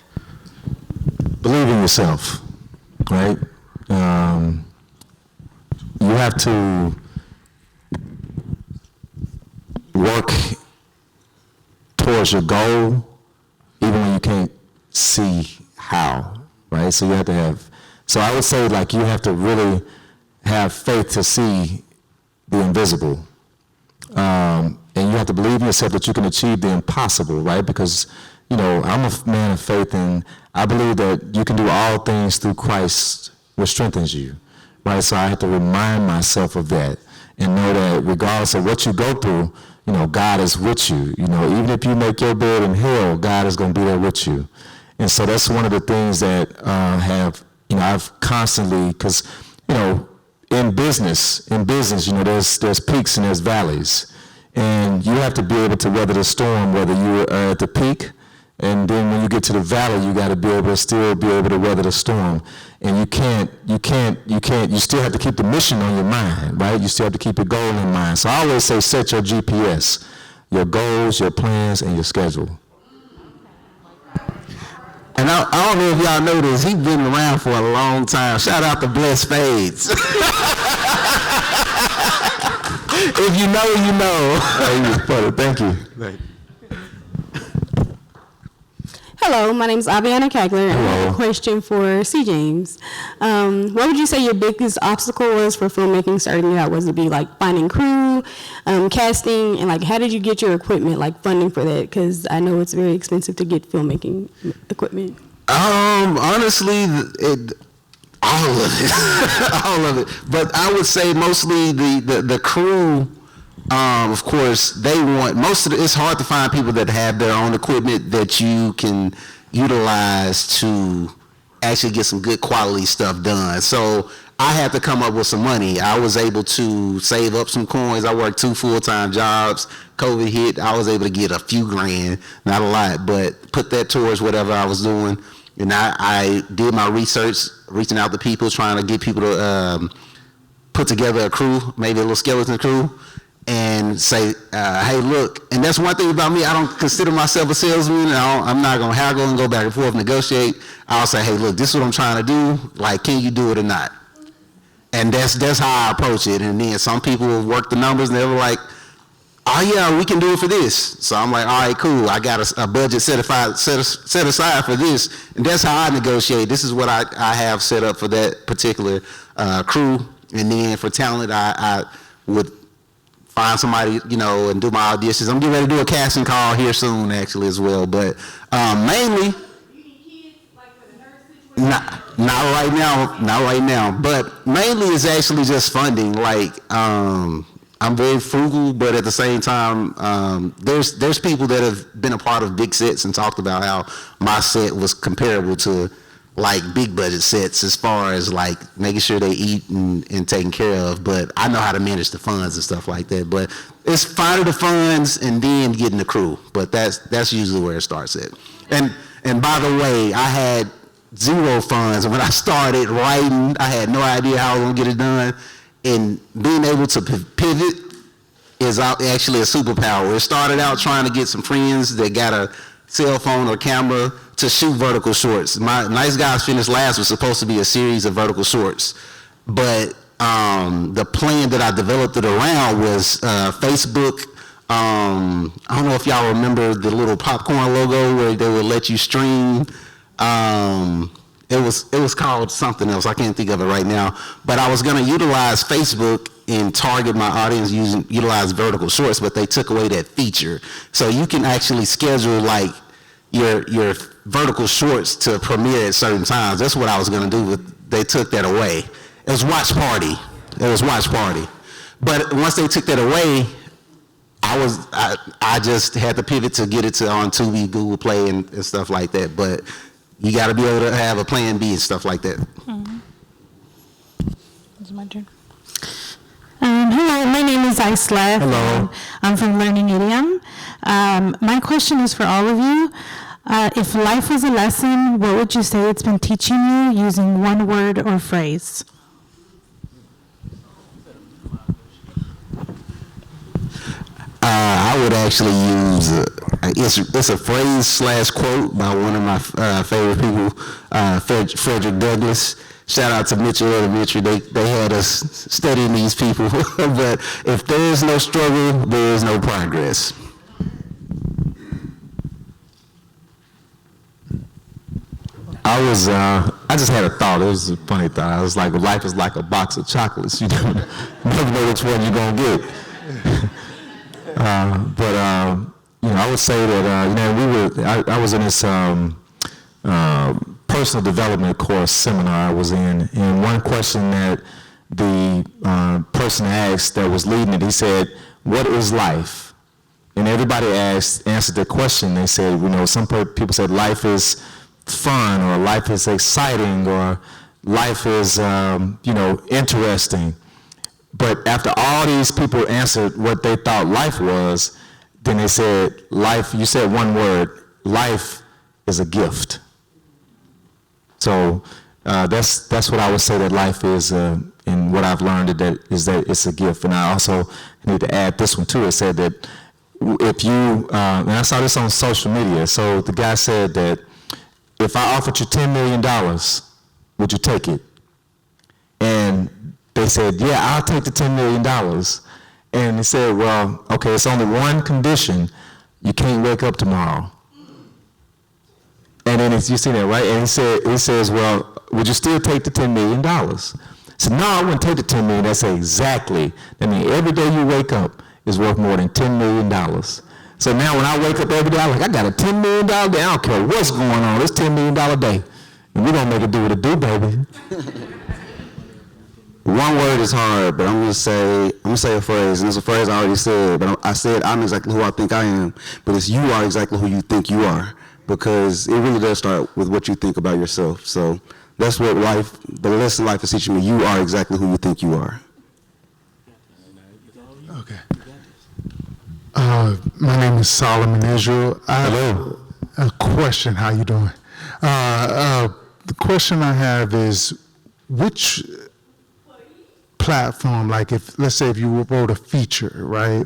Believe in yourself, right? You have to work towards your goal even when you can't see how. Right, so you have to have. So I would say, you have to really have faith to see the invisible, and you have to believe in yourself that you can achieve the impossible. Right, because I'm a man of faith, and I believe that you can do all things through Christ, which strengthens you. Right, so I have to remind myself of that and know that regardless of what you go through, God is with you. Even if you make your bed in hell, God is going to be there with you. And so that's one of the things that I've constantly, because, in business, there's peaks and there's valleys. And you have to be able to you are at the peak, and then when you get to the valley, you got to be able to still be able to weather the storm. And you still have to keep the mission on your mind, right? You still have to keep your goal in mind. So I always say, set your GPS, your goals, your plans, and your schedule. And I don't know if y'all know this, he's been around for a long time. Shout out to Bless Fades. If you know, you know. Hey, you funny. Thank you. Hello, my name is Aviana Kagler. I have a question for SeJames. What would you say your biggest obstacle was for filmmaking starting out? Was it be like finding crew, casting, and like how did you get your equipment, like funding for that? Because I know it's very expensive to get filmmaking equipment. Honestly, all of it, all of it. But I would say mostly the crew. Of course, they want most of it. It's hard to find people that have their own equipment that you can utilize to actually get some good quality stuff done. So I had to come up with some money. I was able to save up some coins. I worked 2 full-time jobs. COVID hit. I was able to get a few grand, not a lot, but put that towards whatever I was doing. And I did my research, reaching out to people, trying to get people to put together a crew, maybe a little skeleton crew, and say, hey, look, and that's one thing about me, I don't consider myself a salesman. I'm not going to haggle and go back and forth, negotiate. I'll say, hey, look, this is what I'm trying to do. Like, can you do it or not? And that's how I approach it. And then some people will work the numbers, and they were like, oh, yeah, we can do it for this. So I'm like, all right, cool. I got a budget set aside for this. And that's how I negotiate. This is what I have set up for that particular crew. And then for talent, I would find somebody, and do my auditions. I'm getting ready to do a casting call here soon, actually, as well. But mainly, not right now. But mainly it's actually just funding. Like, I'm very frugal, but at the same time, there's people that have been a part of big sets and talked about how my set was comparable to like big budget sets as far as like making sure they eat and taken care of. But I know how to manage the funds and stuff like that. But it's finding the funds and then getting the crew. But that's usually where it starts at. And by the way, I had 0 funds. When I started writing, I had no idea how I was gonna get it done. And being able to pivot is actually a superpower. It started out trying to get some friends that got a cell phone or camera to shoot vertical shorts. My Nice Guys Finish Last was supposed to be a series of vertical shorts, but the plan that I developed it around was Facebook. I don't know if y'all remember the little popcorn logo where they would let you stream. It was called something else. I can't think of it right now. But I was going to utilize Facebook and target my audience utilize vertical shorts, but they took away that feature. So you can actually schedule like your vertical shorts to premiere at certain times. That's what I was going to do, but they took that away. It was watch party. But once they took that away, I just had to pivot to get it on Tubi, Google Play, and stuff like that. But you got to be able to have a plan B and stuff like that. Mm-hmm. It's my turn. Hello, my name is Isla. Hello. I'm from Learning Idiom. My question is for all of you. If life was a lesson, what would you say it's been teaching you using one word or phrase? I would actually use, it's a phrase / quote by one of my favorite people, Frederick Douglass. Shout out to Mitchell Elementary. They had us studying these people. But if there is no struggle, there is no progress. I just had a thought. It was a funny thought. I was like, life is like a box of chocolates. You don't never know which one you're going to get. I would say that, I was in this personal development course seminar I was in, and one question that the person asked that was leading it, he said, what is life? And everybody answered the question. They said, some people said life is fun, or life is exciting, or life is, interesting. But after all these people answered what they thought life was, then they said, life, you said one word, life is a gift. So that's what I would say that life is, and what I've learned is that it's a gift. And I also need to add this one too. It said that if you, and I saw this on social media, so the guy said that if I offered you $10 million, would you take it? And they said, yeah, I'll take the $10 million. And he said, well, okay, it's only one condition. You can't wake up tomorrow. And then you see that, right? And it says, well, would you still take the $10 million? I said, no, I wouldn't take the $10 million. That said exactly. That means every day you wake up is worth more than $10 million. So now when I wake up every day, I'm like, I got a $10 million day. I don't care what's going on. It's $10 million day. And we're going to make it do what it do, baby. One word is hard, but I'm gonna say a phrase, and it's a phrase I already said, but I said I'm exactly who I think I am, but it's you are exactly who you think you are, because it really does start with what you think about yourself. So that's what the lesson life is teaching me. You are exactly who you think you are. Okay. My name is Solomon Israel. I have a question. How you doing? The question I have is, which platform, like let's say if you wrote a feature, right,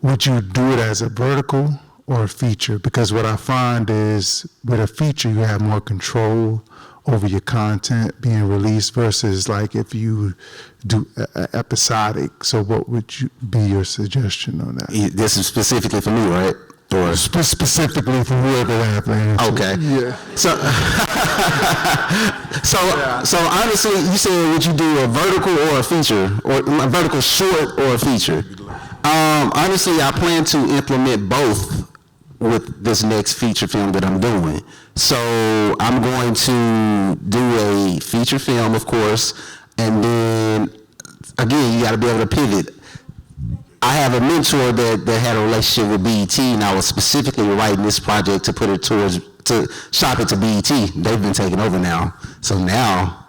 would you do it as a vertical or a feature? Because what I find is with a feature, you have more control over your content being released versus like if you do episodic. So what would be your suggestion on that? This is specifically for me, right? Or specifically for whoever have the answer. Okay. Yeah. So honestly, you said would you do a vertical or a feature, or a vertical short or a feature? Honestly, I plan to implement both with this next feature film that I'm doing. So I'm going to do a feature film, of course, and then again, you got to be able to pivot. I have a mentor that had a relationship with BET, and I was specifically writing this project to put it to shop it to BET. They've been taken over now, so now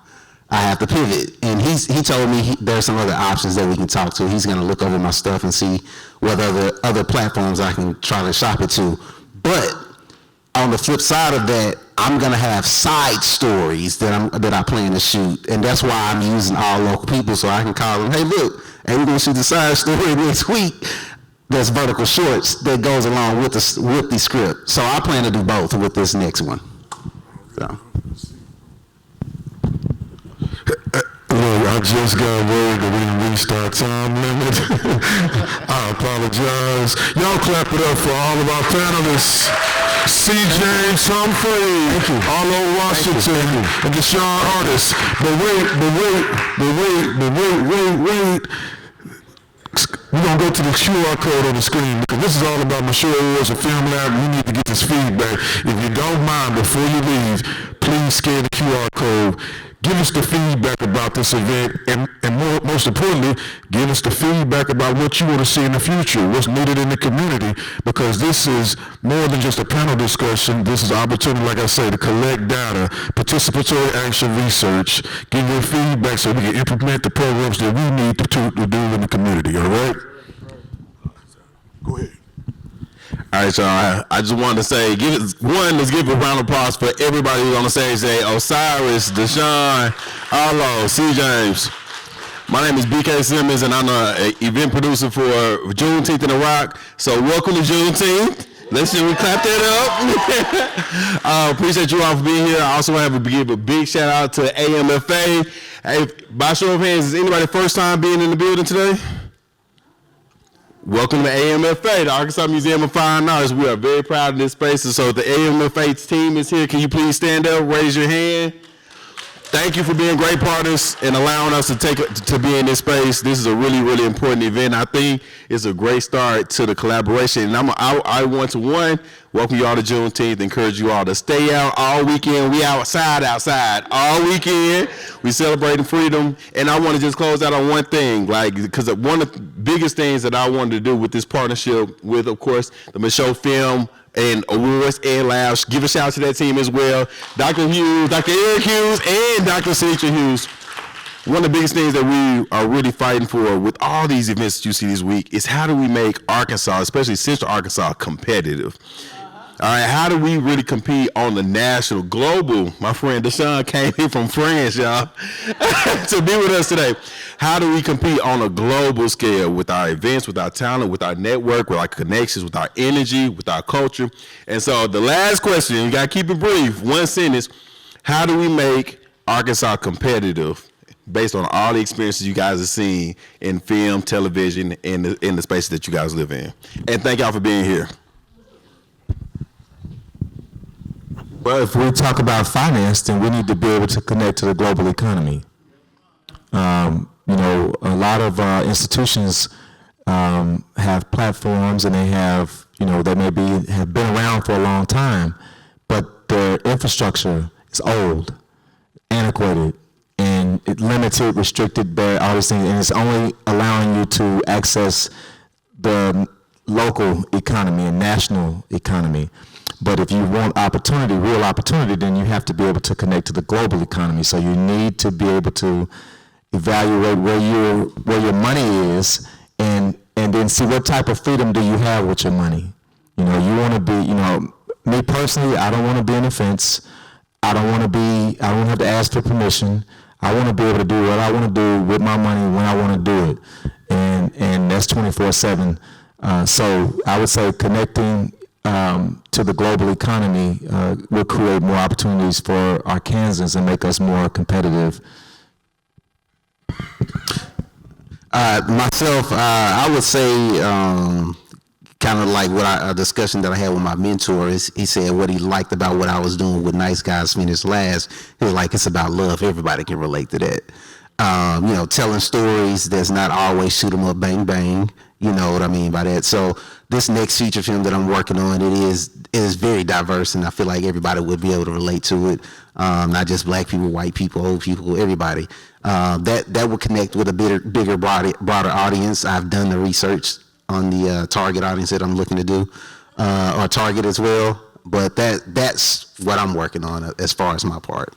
I have to pivot. And he told me there's some other options that we can talk to. He's going to look over my stuff and see what other platforms I can try to shop it to. But on the flip side of that, I'm gonna have side stories that I plan to shoot, and that's why I'm using all local people, so I can call them, hey, look, and we're gonna shoot the side story next week. That's vertical shorts that goes along with the script. So I plan to do both with this next one. So. I just got word that we reached our time limit. I apologize. Y'all clap it up for all of our panelists. SeJames Humphrey, Arlo Washington, and Deshaun Artis. But wait. We're going to go to the QR code on the screen, because this is all about Micheaux Award Film Labs. We need to get this feedback. If you don't mind, before you leave, please scan the QR code. Give us the feedback about this event, and most importantly, give us the feedback about what you want to see in the future, what's needed in the community, because this is more than just a panel discussion. This is an opportunity, like I say, to collect data, participatory action research, give your feedback so we can implement the programs that we need to do in the community, all right? Go ahead. All right, y'all. I just wanted to say, let's give a round of applause for everybody who's on the stage today. Osyrus, Deshaun, Arlo, SeJames. My name is BK Simmons, and I'm an event producer for Juneteenth in the Rock. So welcome to Juneteenth. Let's see, we clap that up. Appreciate you all for being here. I also want to give a big shout out to AMFA. Hey, by show of hands, is anybody first time being in the building today? Welcome to AMFA, the Arkansas Museum of Fine Arts. We are very proud of this space. And so the AMFA team is here. Can you please stand up, raise your hand? Thank you for being great partners and allowing us to be in this space. This is a really, really important event. I think it's a great start to the collaboration. And I want to welcome you all to Juneteenth. Encourage you all to stay out all weekend. We outside all weekend. We celebrating freedom. And I want to just close out on one thing, because one of the biggest things that I wanted to do with this partnership with, of course, the Micheaux Film and Awards and Labs. Give a shout out to that team as well. Dr. Hughes, Dr. Eric Hughes, and Dr. Cynthia Hughes. One of the biggest things that we are really fighting for with all these events that you see this week is how do we make Arkansas, especially Central Arkansas, competitive? All right, how do we really compete on the national, global? My friend Deshaun came in from France, y'all, to be with us today. How do we compete on a global scale with our events, with our talent, with our network, with our connections, with our energy, with our culture? And so the last question, you got to keep it brief, one sentence. How do we make Arkansas competitive based on all the experiences you guys have seen in film, television, and in the spaces that you guys live in? And thank y'all for being here. Well, if we talk about finance, then we need to be able to connect to the global economy. You know, a lot of institutions have platforms, and they have, you know, they maybe have been around for a long time, but their infrastructure is old, antiquated, and it limited, restricted, all these things, and it's only allowing you to access the local economy and national economy. But if you want opportunity, real opportunity, then you have to be able to connect to the global economy. So you need to be able to evaluate where your money is, and then see what type of freedom do you have with your money. You know, you want to be, you know, me personally, I don't want to be in the fence. I don't have to ask for permission. I want to be able to do what I want to do with my money when I want to do it. And that's 24/7. So I would say connecting to the global economy will create more opportunities for Arkansans and make us more competitive. Myself, I would say kind of like a discussion that I had with my mentor. He said what he liked about what I was doing with Nice Guys Finish Last. He was like, it's about love. Everybody can relate to that. You know, telling stories that's not always shoot 'em up, bang, bang. You know what I mean by that. So this next feature film that I'm working on, it is very diverse, and I feel like everybody would be able to relate to it. Not just black people, white people, old people, everybody. That would connect with a bigger, broader audience. I've done the research on the target audience that I'm looking to do, or target as well. But that's what I'm working on as far as my part.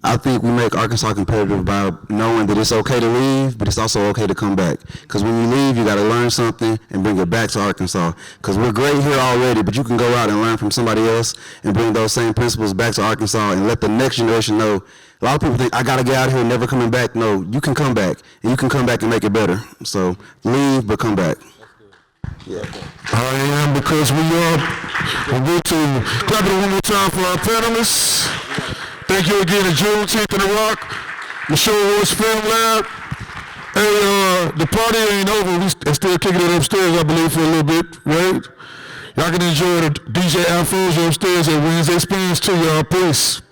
I think we make Arkansas competitive by knowing that it's okay to leave, but it's also okay to come back. Because when you leave, you got to learn something and bring it back to Arkansas. Because we're great here already, but you can go out and learn from somebody else and bring those same principles back to Arkansas and let the next generation know. A lot of people think, I got to get out of here, never coming back. No, you can come back, and you can come back and make it better. So leave, but come back. Yeah. I am, because we are going to clap it one more time for our panelists. Thank you again to Juneteenth in the Rock, Micheaux Award Film Labs. Hey, the party ain't over. We still kicking it upstairs, I believe, for a little bit, right? Y'all can enjoy the DJ Afros upstairs at Wednesday Spins too, y'all. Peace.